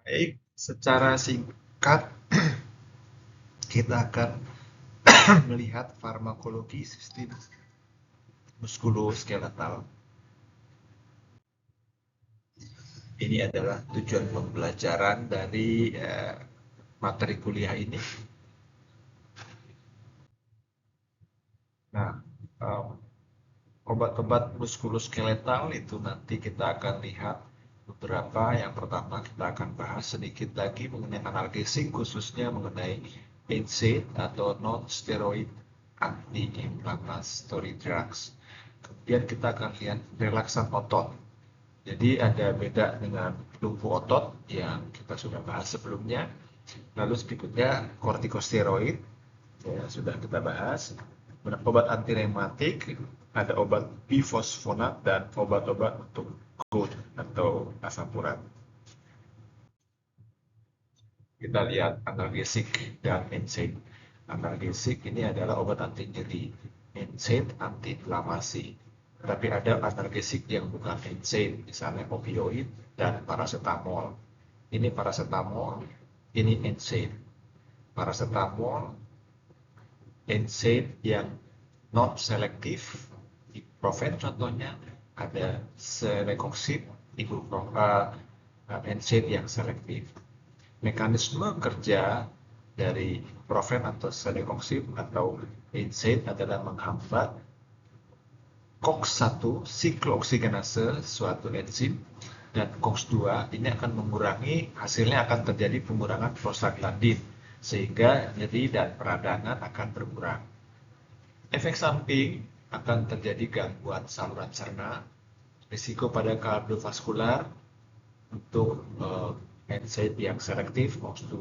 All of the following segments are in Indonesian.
Baik, secara singkat kita akan melihat farmakologi sistem muskuloskeletal. Ini adalah tujuan pembelajaran dari materi kuliah ini. Nah, em, obat-obat muskuloskeletal itu nanti kita akan lihat beberapa. Yang pertama kita akan bahas sedikit lagi mengenai analgesik, khususnya mengenai NSAID atau non-steroid anti-inflammatory drugs. Kemudian kita akan lihat relaksan otot. Jadi ada beda dengan lumpuh otot yang kita sudah bahas sebelumnya. Lalu berikutnya kortikosteroid, ya, sudah kita bahas. Obat anti rematik, ada obat bifosfonat dan obat-obat untuk GOUT atau asam urat. Kita lihat analgesik dan NSAID. Analgesik ini adalah obat anti nyeri, NSAID anti inflamasi. Tapi ada analgesik yang bukan NSAID, misalnya opioid dan paracetamol. Ini paracetamol, ini NSAID. Paracetamol, NSAID yang non selektif, ibuprofen contohnya, ada celecoxib, NSAID yang selektif. Mekanisme kerja dari ibuprofen atau celecoxib atau NSAID adalah menghambat COX-1 siklooksigenase suatu enzim, dan COX-2 ini akan mengurangi, hasilnya akan terjadi pengurangan prostaglandin sehingga nyeri dan peradangan akan berkurang. Efek samping akan terjadi gangguan saluran cerna, risiko pada kardiovaskular untuk NSAID yang selektif COX-2,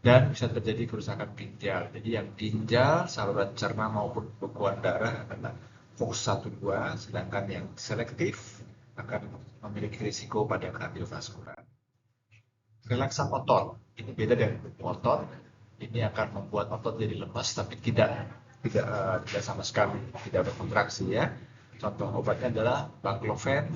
dan bisa terjadi kerusakan ginjal. Jadi yang ginjal, saluran cerna maupun pembekuan darah adalah COX-1-2, sedangkan yang selektif akan memiliki risiko pada kardiovaskular. Relaksan otot, ini beda dengan otot. Ini akan membuat otot jadi lemas, tapi tidak sama sekali tidak berkontraksi, ya. Contoh obatnya adalah baclofen,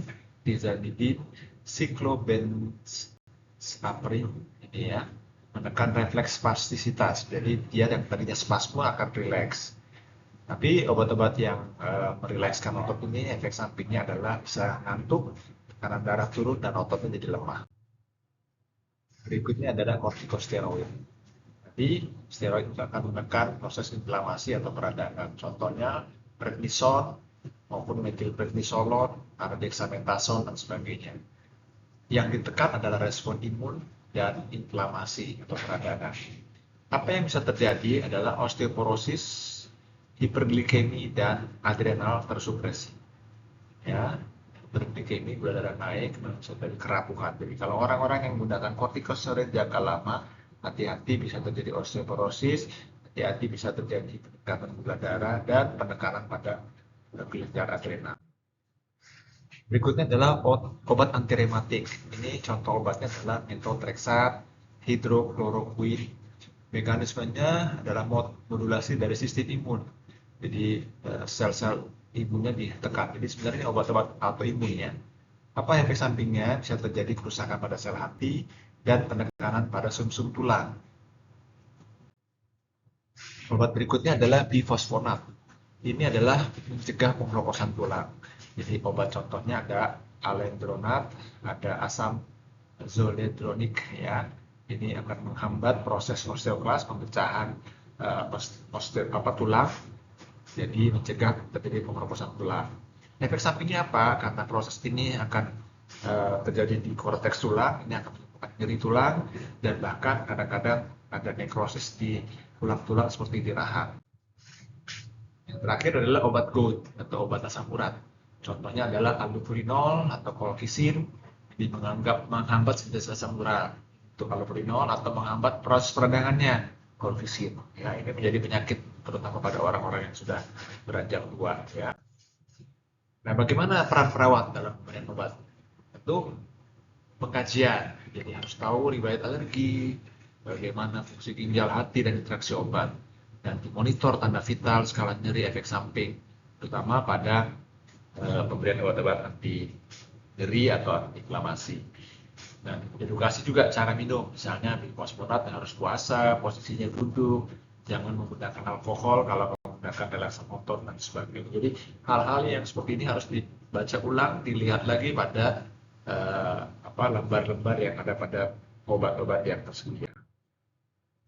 tizanidin, cyclobenzaprine, ini ya, menekan refleks spastisitas. Jadi dia yang tadinya spasme akan rileks. Tapi obat-obat yang merilekskan otot ini efek sampingnya adalah bisa ngantuk, tekanan darah turun, dan ototnya jadi lemah. Berikutnya adalah kortikosteroid. Jadi steroid akan menekan proses inflamasi atau peradangan. Contohnya prednison maupun metilprednisolon, dexamethasone, dan sebagainya. Yang ditekan adalah respon imun dan inflamasi atau peradangan. Apa yang bisa terjadi adalah osteoporosis, hiperglikemi, dan adrenal tersupresi. Ya, hiperglikemi, gula darah naik, dari kerapuhan. Jadi kalau orang-orang yang menggunakan kortikosteroid jangka lama, hati-hati bisa terjadi osteoporosis, hati-hati bisa terjadi peningkatan gula darah dan penekanan pada kelenjar adrenal. Berikutnya adalah obat anti rematik. Ini contoh obatnya adalah methotrexat, hidrokloroquine. Mekanismenya adalah modulasi dari sistem imun. Jadi sel-sel imunnya ditekan. Jadi sebenarnya obat-obat autoimun, ya. Apa efek sampingnya? Bisa terjadi kerusakan pada sel hati dan penekanan pada sumsum tulang. Obat berikutnya adalah bifosfonat. Ini adalah mencegah pemblokosan tulang. Jadi obat contohnya ada alendronat, ada asam zoledronik, ya. Ini akan menghambat proses osteoklas, pemecahan tulang. Jadi mencegah terjadi pemblokosan tulang. Efek sampingnya apa? Karena proses ini akan terjadi di korteks tulang, ini akan menyebabkan nyeri tulang, dan bahkan kadang-kadang ada nekrosis di tulang-tulang seperti di rahang. Yang terakhir adalah obat GOUT atau obat asam urat. Contohnya adalah allopurinol atau colchicine, ini menghambat sintesa asam urat. Untuk allopurinol atau menghambat proses peradangannya, colchicine. Ya, ini menjadi penyakit terutama pada orang-orang yang sudah beranjak tua, ya. Nah, bagaimana peran perawat dalam pemberian obat? Tentu pengkajian. Jadi harus tahu riwayat alergi, bagaimana fungsi ginjal, hati, dan interaksi obat, dan dimonitor tanda vital, skala nyeri, efek samping, terutama pada pemberian obat-obat anti nyeri atau anti inflamasi. Dan edukasi juga cara minum, misalnya bisfosfonat harus puasa, posisinya duduk, jangan menggunakan alkohol kalau menggunakan relaxan motor dan sebagainya. Jadi hal-hal yang seperti ini harus dibaca ulang, dilihat lagi pada lembar-lembar yang ada pada obat-obat yang tersedia.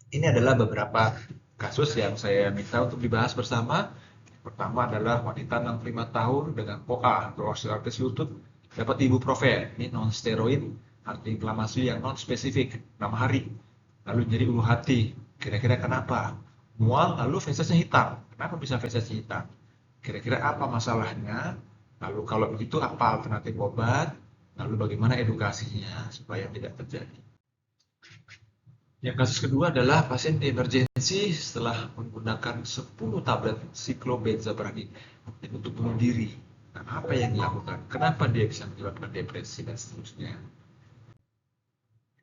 Ini adalah beberapa kasus yang saya minta untuk dibahas bersama. Pertama adalah wanita 65 tahun dengan OA atau osteoartritis lutut dapat ibuprofen. Ini non steroid, anti inflamasi yang non spesifik, 6 hari. Lalu jadi ulu hati. Kira-kira kenapa? Mual lalu fesesnya hitam. Kenapa bisa fesesnya hitam? Kira-kira apa masalahnya? Lalu kalau begitu apa alternatif obat? Lalu bagaimana edukasinya supaya tidak terjadi? Yang kasus kedua adalah pasien di emergensi setelah menggunakan 10 tablet siklobenzaprine untuk bunuh diri. Nah, apa yang dilakukan? Kenapa dia bisa menyebabkan depresi dan seterusnya?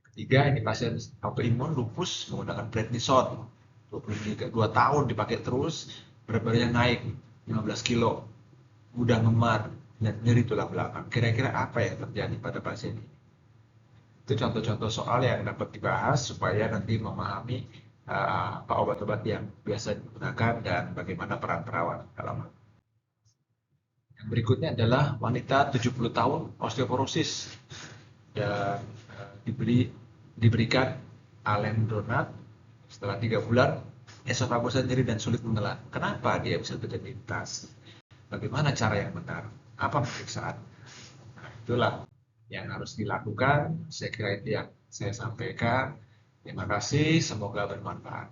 Ketiga, ini pasien autoimun lupus menggunakan prednison. 2 tahun dipakai terus, berat badannya naik 15 kilo, mudah memar, dan nyeri tulang belakang. Kira-kira apa yang terjadi pada pasien ini? Itu contoh-contoh soal yang dapat dibahas supaya nanti memahami apa obat-obat yang biasa digunakan dan bagaimana peran perawat dalam hal. Yang berikutnya adalah wanita 70 tahun osteoporosis dan diberikan alendronat setelah 3 bulan esofagusnya nyeri dan sulit menelan. Kenapa dia bisa terjadi iritasi? Bagaimana cara yang benar? Apa pemeriksaan? Nah, itulah yang harus dilakukan. Saya kira itu yang saya sampaikan. Terima kasih, semoga bermanfaat.